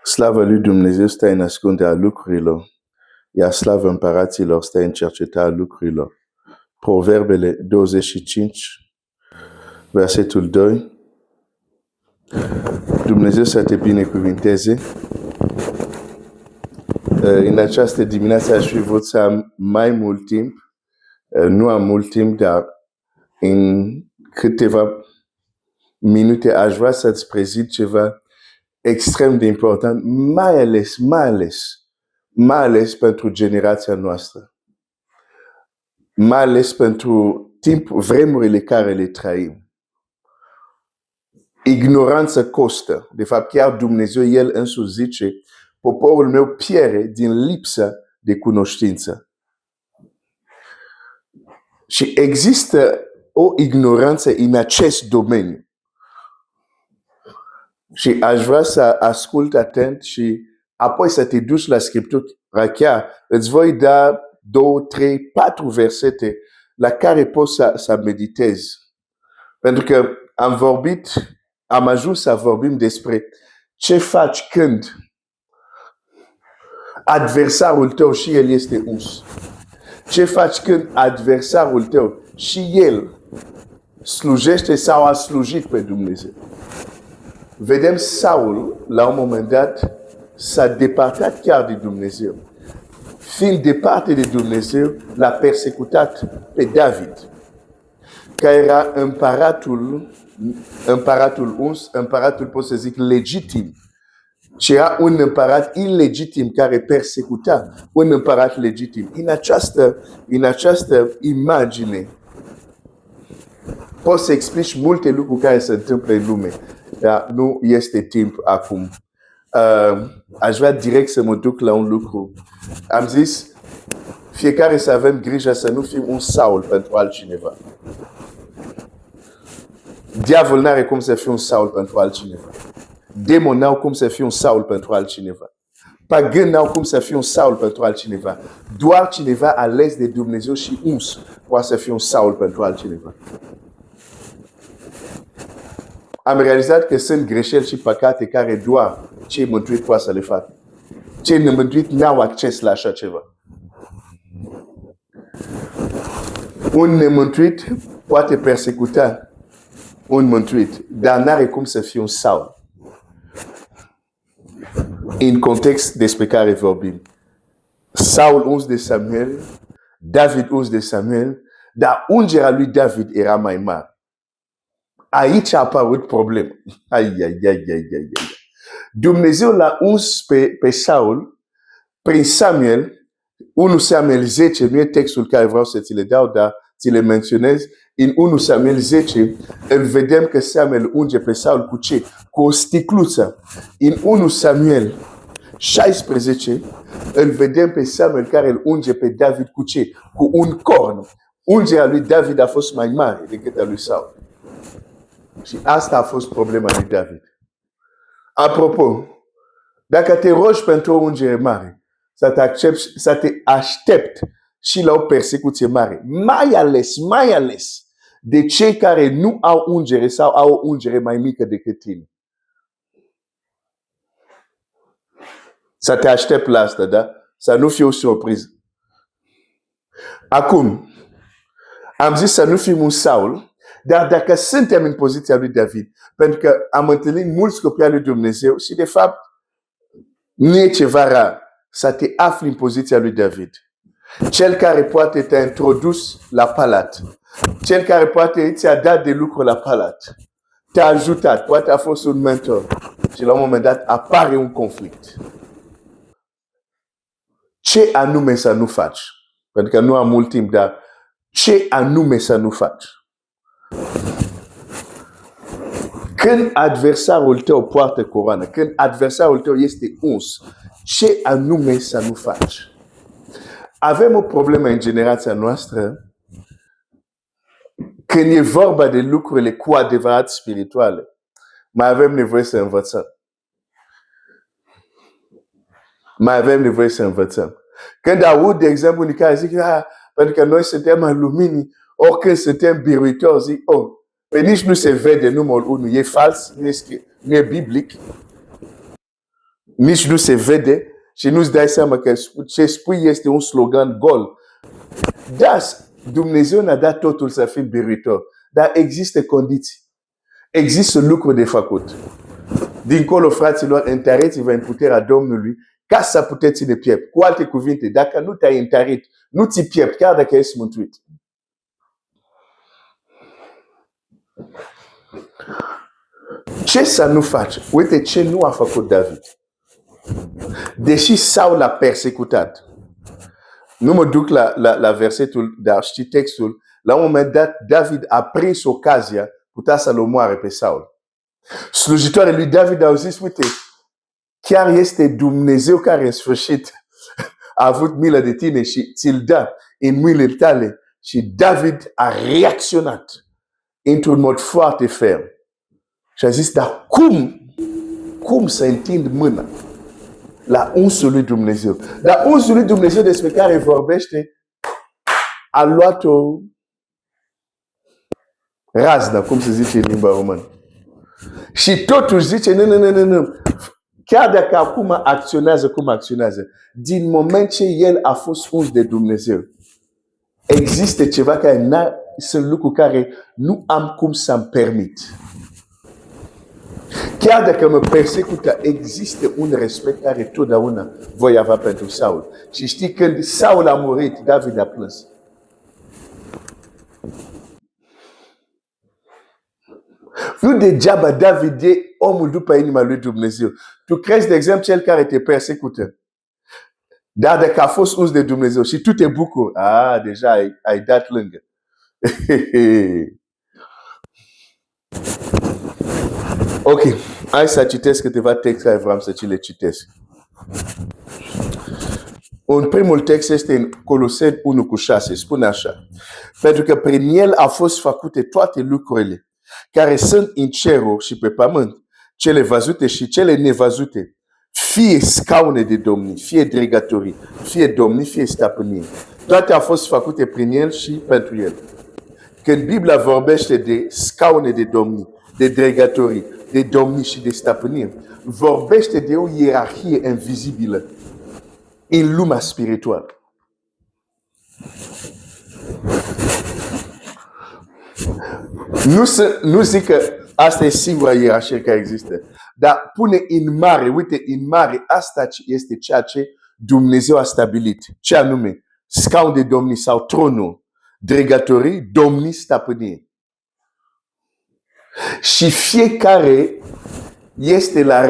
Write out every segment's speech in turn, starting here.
Slavă lui Dumnezeu stă în ascunderea lucrurilor, iar slavă împăraților stă în cercetarea lucrurilor. Proverbele 25, versetul 2. Dumnezeu să te binecuvinteze. În această dimineață aș fi vrut să am mai mult timp. Nu am mult timp, dar în câteva minute aș vrea să-ți prezint ceva extrem de important, mai ales pentru generația noastră. Mai ales pentru vremurile care le trăim. Ignoranță costă. De fapt, chiar Dumnezeu, El însuși zice, poporul meu pierde din lipsă de cunoștință. Și există o ignoranță în acest domeniu. Și aș vrea să ascult atent și apoi să te duci la Scriptură chiar. Îți voi da 2, 3, 4 versete la care poți să meditezi. Pentru că am ajuns să vorbim despre ce faci când adversarul tău și el este uns. Ce faci când adversarul tău și el slujește sau a slujit pe Dumnezeu. Vedem Saul, la un moment dat, s-a depărtat chiar de Dumnezeu. Fiind departe de Dumnezeu, l-a persecutat pe David, care era împăratul uns, împăratul, pot să zic, legitim. Și era un împărat ilegitim care persecuta un împărat legitim. În această imagine poți să explici multe lucruri care se întâmplă în lume, dar nu este timp acum. Aș vrea direct să mă duc la un lucru. Am zis, fiecare să avem grijă să nu fim un Saul pentru altcineva. Diavolul n-are cum să fie un Saul pentru altcineva. Demonii n-au cum să fie un Saul pentru altcineva. Pagani n-au cum să fie un Saul pentru altcineva. Doar cineva ales de Dumnezeu și uns poate să fie un Saul pentru altcineva. Am realizat că sunt greșeli și păcate care doar cei mântuiți poate să le facă. Cei nemântuiți n-au acces la așa ceva. Un nemântuit poate persecuta un mântuit, dar n-are cum să fie un Saul. În context despre care vorbim. Saul uns de Samuel, David uns de Samuel, dar ungerea lui David era mai mare. Aici a apărut problema. Dumnezeu l-a uns pe Saul prin Samuel, 1 Samuel 10, nu e textul care vreau să ți le dau, dar ți le menționez. În 1 Samuel 10, îl vedem că Samuel unge pe Saul cu ce? Cu o sticluță. În 1 Samuel 16, îl vedem pe Samuel care îl unge pe David cu ce? Cu un corn. Ungerea lui David a fost mai mare decât a lui Saul. Și asta a fost problema lui David. Apropo, dacă te rogi pentru o ungere mare, să te aștepți și la o persecuție mare, mai ales de cei care nu au ungere sau au o ungere mai mică decât tine. Să te aștepți la asta, da? Să nu fie o surpriză. Acum, am zis să nu fim un Saul, dar dacă suntem în poziția lui David, pentru că am întâlnit mulți copii al lui Dumnezeu și de fapt nu e ceva rar să te afli în poziția lui David. Cel care poate te-a introdus la palat. Cel care poate ți-a dat de lucru la palat. Te-a ajutat, poate a fost un mentor. Și la un moment dat apare un conflict. Ce anume să nu faci? Pentru că nu am mult timp, dar ce anume să nu faci? Când adversarul tău poartă coroană, când adversarul tău este uns, ce anume să nu faci? Avem o problemă în generația noastră când e vorba de lucrurile cu adevărat spirituale. Mai avem nevoie să învățăm. Când aud, de exemplu, unii care zic, pentru că noi suntem în luminii, oricând suntem biruitori, zic, pe nici nu se vede numărul 1, e fals, nu e biblic. nici nu se vede și nu-ți dai seama că ce spui este un slogan gol. Da, Dumnezeu ne-a dat totul să fim biruitori, dar există condiții. Există lucruri de făcut. Dincolo, fraților, întăriți-vă în puterea Domnului ca să puteți ține piept. Cu alte cuvinte, dacă nu te-ai întărit, nu ți piept, chiar dacă ești mântuit. Ce să nu faci? Uite ce nu a făcut David. Deși Saul l-a persecutat. Nu mă duc la versetul, dar știi textul. La un moment dat, David a prins ocazia, putea să-l omoare pe Saul. Slujitoarele lui David au zis, uite, chiar este Dumnezeu care în sfârșit a avut milă de tine și ți-l dă în mâinile tale. Și David a reacționat într-un mod foarte ferm. Și a zis, dar cum să întind mâna la unsul lui Dumnezeu? La unsul lui Dumnezeu despre care vorbește, a luat-o raznă, cum se zice în limba română. Și totuși zice, nu. Chiar dacă acum acționează cum acționează, din moment ce el a fost uns de Dumnezeu, există ceva care sunt lucruri care nu am cum să-mi permit. Chiar dacă mă persecută, există un respect care totdeauna voi avea pentru Saul. Și știi, când Saul a murit, David a plâns. Nu degeaba David e omul după inima lui Dumnezeu. Tu crezi, de exemplu, cel care te persecută. Dar dacă a fost uns de Dumnezeu și tu te bucuri, deja ai dat lângă. Ok, hai să citesc câteva texte care vreau să ți le citesc. Un primul text este în Coloseni 1:6, spune așa. Pentru că prin el au fost făcute toate lucrurile care sunt în ceruri și pe pământ, cele văzute și cele nevăzute, fie scaune de domnii, fie dregătorii, fie domnii, fie stăpânii. Toate au fost făcute prin el și pentru el. Când Biblia vorbește de scaune de domnii, de dregătorii, de domnii și de stăpânii, vorbește de o ierarhie invizibilă în lumea spirituală. Nu zic că asta e singura ierarhie care există, dar pune în mare, uite, în mare, asta este ceea ce Dumnezeu a stabilit. Ce anume? Scaun de domnii sau tronul, dregătorii, domnii, stăpânii. Și fiecare este la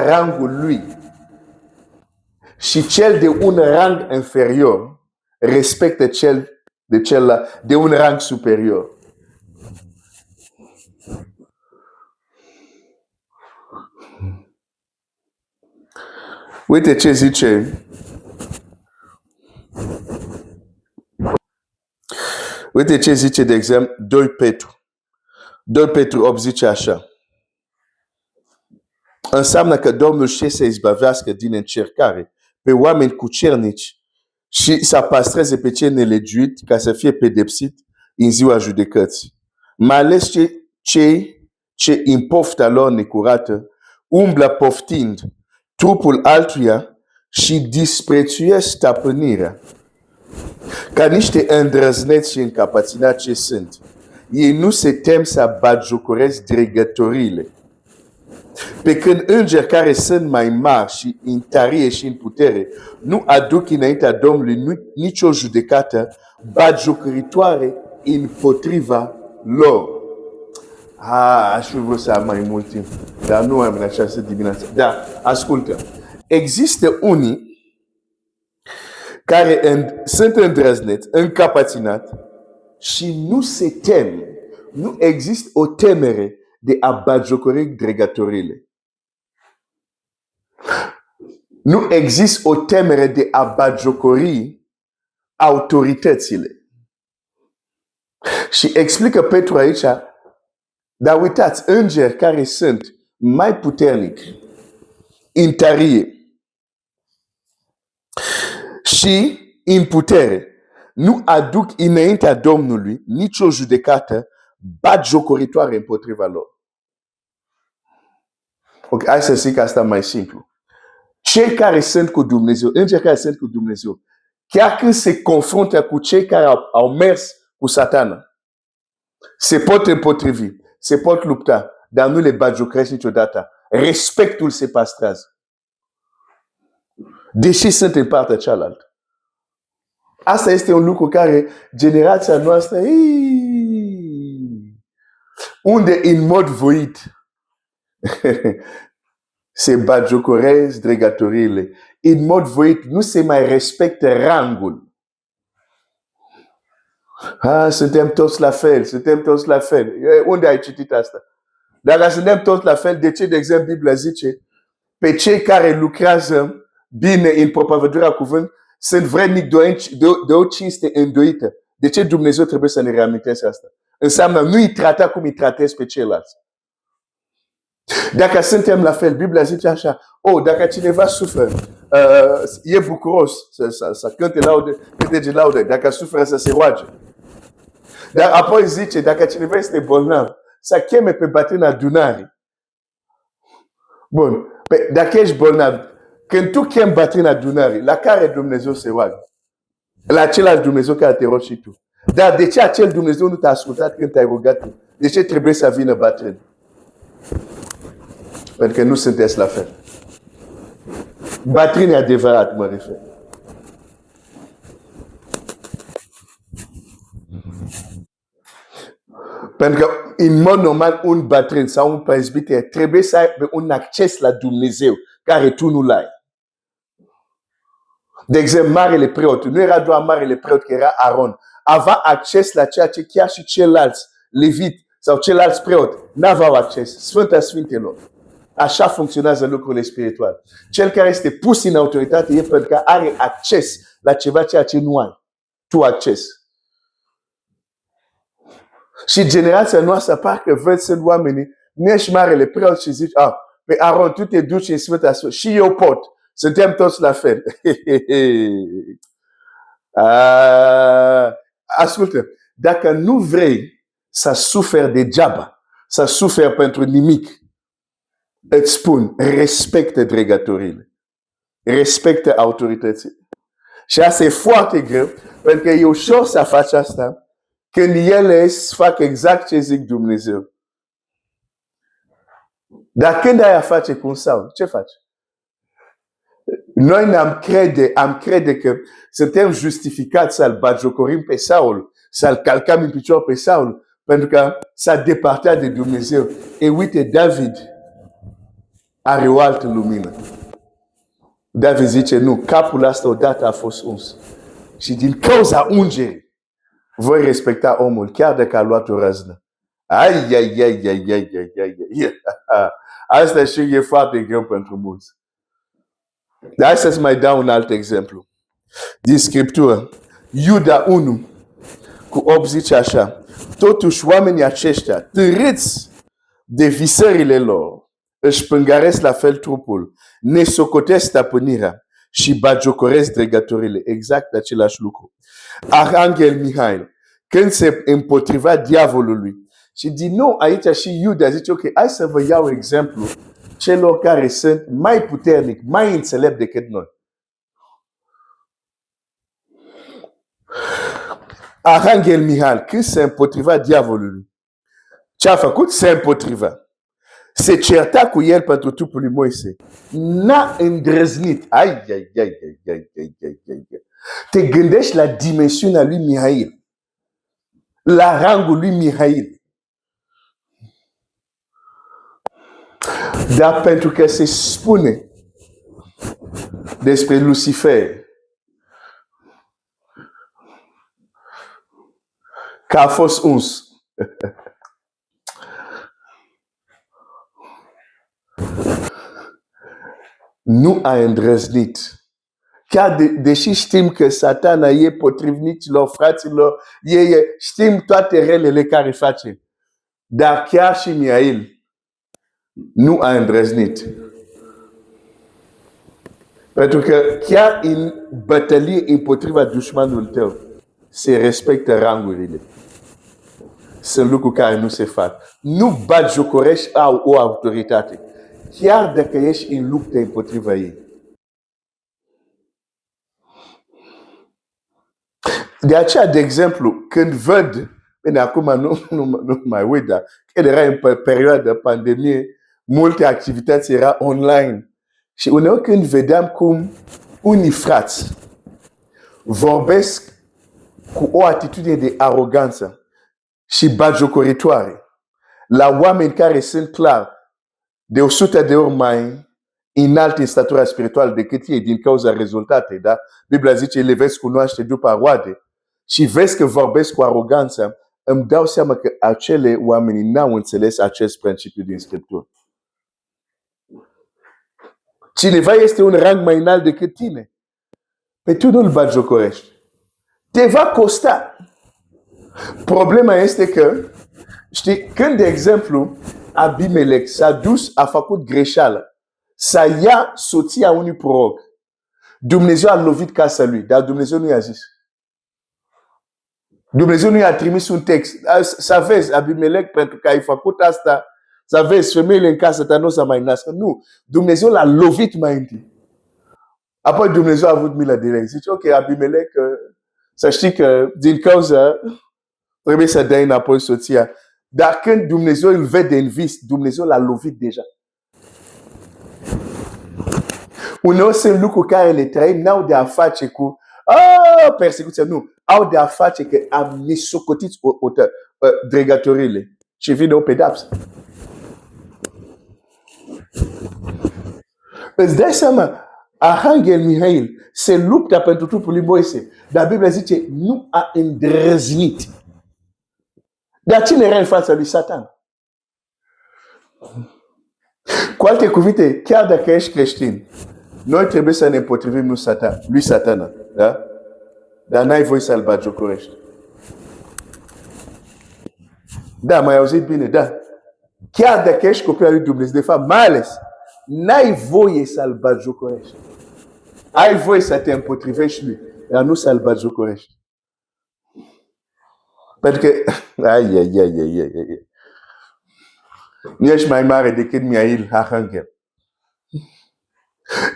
rangul lui. Și cel de un rang inferior respectă cel de un rang superior. Uite ce zice. Uite ce zice, de exemplu, 2 Petru. 2 Petru 8 zice așa. Înseamnă că Domnul știe să izbăvească din încercare pe oameni cucernici și să păstreze pe cei nelegiuiți ca să fie pedepsit în ziua judecății. Mai ales cei ce în pofta lor necurată umblă poftind trupul altuia și disprețuiesc stăpânirea. Ca niște îndrăzneți și încapăținați ce sunt, ei nu se tem să batjocoresc dregătorile. Pe când îngeri care sunt mai mari și în tărie și în putere nu aduc înaintea Domnului nicio judecată batjocoritoare împotriva lor. Aș fi vrut să am mai mult timp, dar nu am în această dimineață. Da, ascultă. Există unii care sunt îndrăzneți, încapăținați și nu se tem. Nu există o temere de a batjocori dregătorile. Nu există o temere de a batjocori autoritățile. Și explică Petru aici, dar uitați, îngeri care sunt mai puternici, în tărie și în putere, nu aduc înaintea Domnului nicio judecată batjocoritoare împotriva lor. Ok, hai să zic asta mai simplu. Cei care sunt cu Dumnezeu, îngerii care sunt cu Dumnezeu, chiar când se confruntă cu cei care au mers cu Satana, se pot împotrivi, se pot lupta, dar nu le batjocăresc niciodată. Respectul se pastrează. Deși sunt în partea cealaltă. Asta este un lucru care generația noastră, unde în mod voit se batjocoresc dregătoriile, în mod voit nu se mai respectă rangul. Suntem toți la fel, suntem toți la fel. Unde ai citit asta? Dacă suntem toți la fel, de ce, de exemplu, Biblia zice, pe cei care lucrează bine în propovăduirea cuvânt, sunt vrednic de o cinste îndoită. De ce Dumnezeu trebuie să ne reamintească asta? Înseamnă nu îi trata cum îi tratezi pe ceilalți. Dacă suntem la fel, Biblia zice așa, dacă cineva suferă, e bucuros să cânte laude, cântege laude, dacă suferă să se roage. Dar apoi zice, dacă cineva este bolnav, să cheme pe bătrâna adunare. Bun, dacă ești bolnav, când tu chemi bătrâna adunare, la care Dumnezeu se roagă? La același Dumnezeu care te rogi și tu. Dar de ce acel Dumnezeu nu te-a ascultat când te-ai rugat tu? De ce trebuie să vină bătrân? Pentru că nu sunteți la fel. Bătrân e adevărat, mă refer. Pentru că, în mod normal, un bătrân sau un presbiter trebuie să aibă un acces la Dumnezeu care tu nu l-ai. De exemplu, marele preot, nu era doar marele preot, că era Aron. Avea acces la ceea ce chiar și ceilalți levit sau ceilalți preot n-aveau acces. Sfânta Sfintelor. Așa funcționează lucrurile spirituale. Cel care este pus în autoritate e pentru că are acces la ceva ceea ce nu ai. Tu acces. Și generația noastră parcă văd sunt oamenii, nu ești marele preot și zici, pe Aron, tu te duci în Sfânta Sfânt și eu pot. Suntem toți la fel. Ascultă, dacă nu vrei să suferi degeaba, să suferi pentru nimic, îți spun, respectă dregătorile. Respectă autoritățile. Și asta e foarte greu, pentru că e ușor să faci asta când ele fac exact ce zic Dumnezeu. Dar când ai a face cu un Saul, ce faci? Noi am crede că suntem justificați să-l batjocorim pe Saul, să-l calcăm în picior pe Saul, pentru că s-a depărtat de Dumnezeu. E uite, David are o altă lumină. David zice, nu, capul ăsta odată a fost uns. Și din cauza ungerii, voi respecta omul, chiar dacă a luat o răznă. Asta și e foarte greu pentru mulți. Dar hai să-ți mai dau un alt exemplu. Din Scriptură, Iuda 1, cu 8 zice așa, totuși oamenii aceștia, târâți de visările lor, își pângăresc la fel trupul, ne socotesc stăpânirea și bagiocoresc dregătorile. Exact același lucru. Arhanghel Mihail, când se împotriva diavolului, și din nou aici și Iuda zice, ok, hai să vă iau exemplu celor care sunt mai puternic, mai înțelept decât noi. Arhanghel Mihail, când se împotriva diavolului, ce a făcut? Se împotriva. Se certa cu el pentru trupul lui Moise. N-a îndrăznit. Te gândești la dimensiunea lui Mihail. La rangul lui Mihail. Dar pentru că se spune despre Lucifer că a fost uns. Nu a îndrăznit. Chiar deși știm că Satana e potrivnicilor, fraților, știm toate relele care face. Dar chiar și Mihail nu a îndrăznit. Pentru că chiar în bătălie împotriva dușmanului tău se respectă rangurile. Sunt lucruri care nu se fac. Nu batjocorești o autoritate. chiar dacă ești în luptă împotriva ei. De aceea, de exemplu, când văd, bine, acum nu mai uit, dar când era în perioada de pandemie, multe activități era online. Și uneori când vedeam cum unii frați vorbesc cu o atitudine de aroganță și bagiocoritoare la oameni care sunt clar de 100 de ori mai înalt în statura spirituală decât ei din cauza rezultatei, da? Biblia zice, le vezi cunoaște după roade și vezi că vorbesc cu aroganță, îmi dau seama că acele oameni n-au înțeles acest principiu din Scriptură. Cineva este un rang mai înalt decât tine, pe tu nu-l bagiocorești. Te va costa. Problema este că, știi, când, de exemplu, Abimelec s-a dus, a făcut greșeală, să ia soția unui proroc, Dumnezeu a lovit casa lui, dar Dumnezeu nu i-a zis. Dumnezeu nu i-a trimis un text. Să vezi, Abimelec, pentru că ai făcut asta, să vezi, femeile în casă ta nu o să mai nască. Nu, Dumnezeu l-a lovit mai întâi. Apoi Dumnezeu a avut milă de el. Zice, ok, Abimelec, să știi că din cauza trebuie să dai înapoi soția. Dar când Dumnezeu îl vede în vis, Dumnezeu l-a lovit deja. Uneori sunt lucruri care le trăim, n-au de a face cu persecuția, nu. Au de a face că am nesocotit dregătorile și vine o pedapsă. Îți dai seama, Arhanghel Mihail se luptă pentru trupul lui Moise, dar Biblia zice, nu a îndrăznit. Dar cine era în fața lui Satan? Cu alte cuvinte, chiar dacă ești creștin, noi trebuie să ne împotrivim lui Satana, da? Dar n-ai voie să-l bagiocorești. Da, m-ai auzit bine, da. Chiar dacă ești copil al lui Dumnezeu, de fapt, mai ales, n-ai voie să-l bagiocorești. Ai voie să te împotrivești lui, dar nu să-l bagiocorești. Pentru că, nu ești mai mare decât Mihail Arhanghel.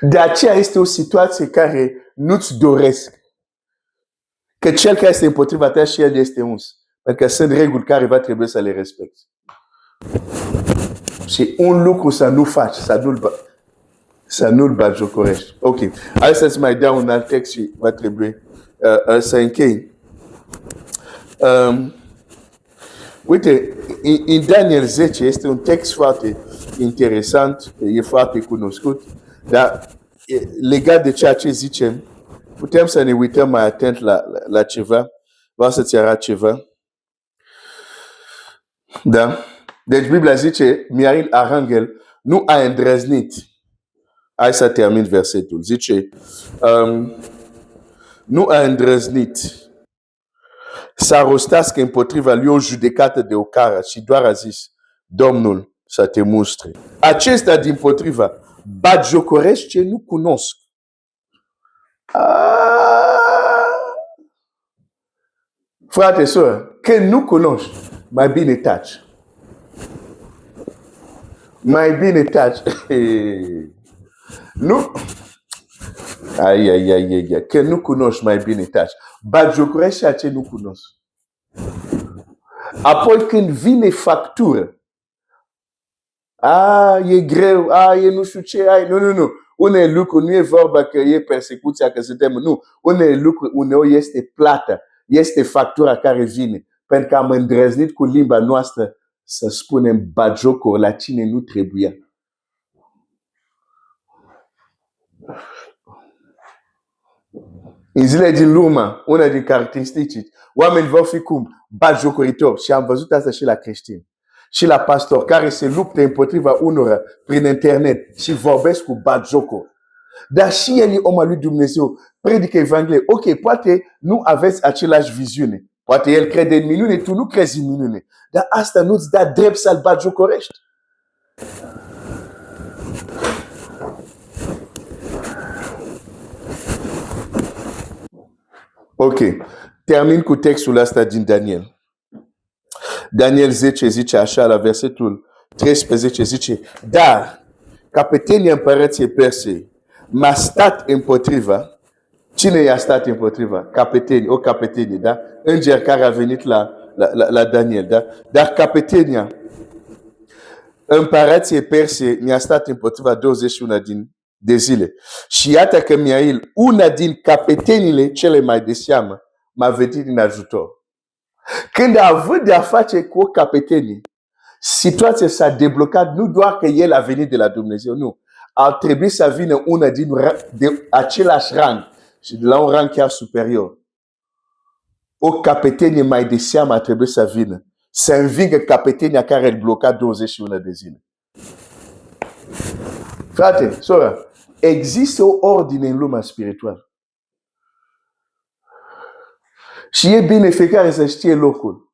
De aceea este o situație care nu-ți doresc. Că cel care este împotriva ta și el este uns. Pentru că sunt reguli care va trebui să le respecti. Și un lucru să nu faci, să nu-l bagiocorești. Ok. Hai să-ți mai dau un alt text și va trebui să închei. Uite, în Daniel 10 este un text foarte interesant, e foarte cunoscut, dar legat de ceea ce zicem, putem să ne uităm mai atent la ceva. Vreau să-ți arăt ceva. Da? Deci Biblia zice, Mihail Arhanghel nu a îndrăznit. Hai să termin versetul. Zice, nu a îndrăznit să rostească împotriva lui o judecată de ocară și doar a zis, Domnul să te mustre. Acesta dimpotriva bagiocorește ce nu cunosc. Frate, soră, când nu cunoști, mai bine taci. Mai bine taci. Nu? Când nu cunoști, mai bine taci. Bagiocorește ceea ce nu cunosc. Apoi când vine factură, e greu, e nu știu ce, nu. Unele lucruri nu e vorba că e persecuția, că suntem, nu. Unele lucruri uneori este plată, este factura care vine. Pentru că am îndrăznit cu limba noastră să spunem bagiocor la cine nu trebuia. În zile din lume, una din caracteristici, oamenii vor fi cum? Bagiocoritori. Și am văzut asta și la creștini. Și la pastor care se luptă împotriva unora prin internet și vorbesc cu bagiocor. Dar și el e om al lui Dumnezeu, predică Evanghelie. Ok, poate nu aveți același viziune. Poate el crede în minune, tu nu crezi în minune. Dar asta nu-ți dă drept să-l bagiocorești. Ok, termin cu textul ăsta din Daniel. Daniel 10 zice așa, la versetul 13 zice, dar Capetenia împărăției Persiei m-a stat împotriva. Cine i-a stat împotriva? Capetenie, o capetenie, da? Înger care a venit la Daniel, da? Dar capetenia împărăției Persiei mi-a stat împotriva 21 de zile. Și iată că Miail, una din capeteniile cele mai de seamă, m-a venit în ajutor. Când a avut de a face cu o capetenie, situația s-a deblocat, nu doar că el a venit de la Dumnezeu, nu. Ar trebui să vină una de același rang și de la un rang chiar superior. O capetenie mai de seamă ar trebui să vină, să învingă capetenia care îl bloca 21 de zile. Frate, sora, există o ordine în lumea spirituală. Și e bine fiecare să știe locul.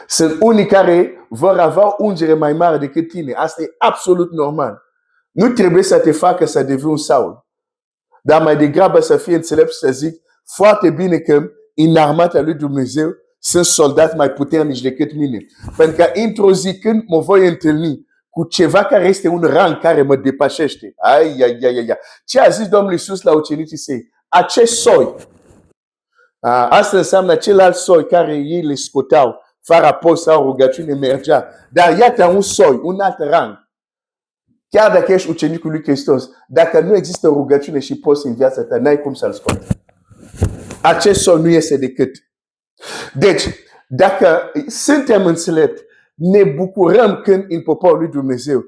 Sunt unii care vor avea o ungere mai mare decât tine. Asta e absolut normal. Nu trebuie să te facă să devii un Saul. Dar mai degrabă să fie înțelept și să zic foarte bine că în armata lui Dumnezeu sunt soldați mai puternici decât mine. Pentru că într-o zi când mă voi întâlni cu ceva care este un rang care mă depășește. Ce a zis Domnul Iisus la ucenicii săi? Acest soi. Asta înseamnă celălalt soi care ei le scoteau. Fără post sau rugăciune mergea. Dar iată un soi, un alt rang. Chiar dacă ești ucenicul lui Hristos, dacă nu există rugăciune și post în viața ta, n-ai cum să-l scoți. Acest soi nu este decât. Deci, dacă suntem înțelepți, ne bucurăm când în poporul lui Dumnezeu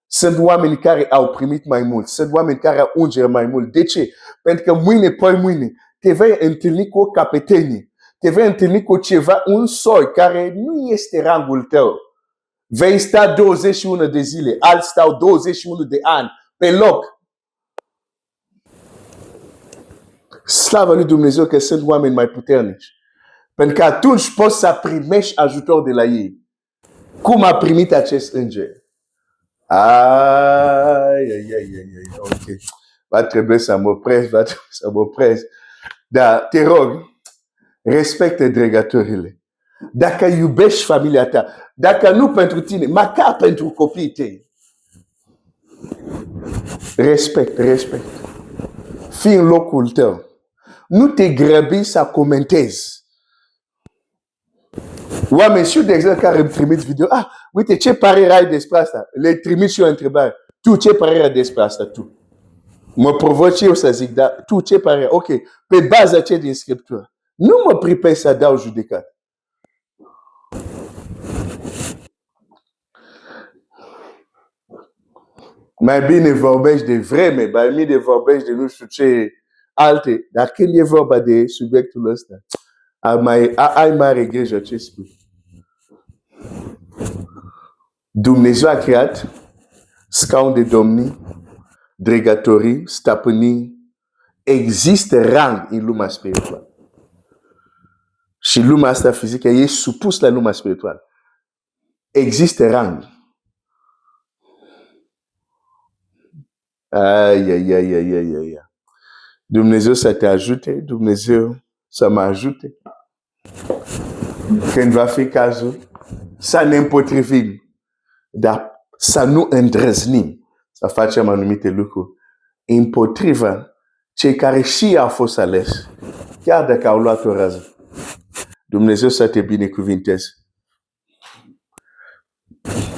sunt oameni care au primit mai mult, sunt oameni care au ungere mai mult. De ce? Pentru că mâine, poi mâine, te vei întâlni cu o capetenie. Te vei întâlni cu ceva, un soi care nu este rangul tău. Vei sta 21 de zile, alți stau 21 de ani pe loc. Slavă lui Dumnezeu că sunt oameni mai puternici. Pentru că atunci poți să primești ajutor de la ei. Cum a primit acest înger? Ok. Va trebui să mă opresc, Dar te rog, respectă dregătorile. Dacă iubești familia ta, dacă nu pentru tine, măcar pentru copiii tăi. Respect. Fii în locul tău. Nu te grăbi să comentezi. Oameni știu de exemplu care îmi trimit video. Uite ce părere ai despre asta? Le trimit și eu o întrebare. Tu ce părere ai despre asta? Tu? Mă provoci eu să zic, dar tu ce părere? Ok, pe baza ce din Scriptură. Nu mă pripesc să dau judecat. Mai bine vorbești de vreme, mai bine vorbești de nu știu ce alte. Dar când e vorba de subiectul ăsta, ai mare grijă ce spui. Dumnezeu a creat scaun de domnii, dregătorii, stăpânii. Există rang în lumea spirituală. Și lumea asta fizică e supus la lumea spirituală. Există rang. Dumnezeu să te ajute, Dumnezeu să mă ajute. Când va fi cazul, să ne împotrivim, dar să nu îndrăznim să facem anumite lucruri împotriva cei care și au fost aleși, chiar dacă au luat o rază. Dumnezeu să te binecuvinteze.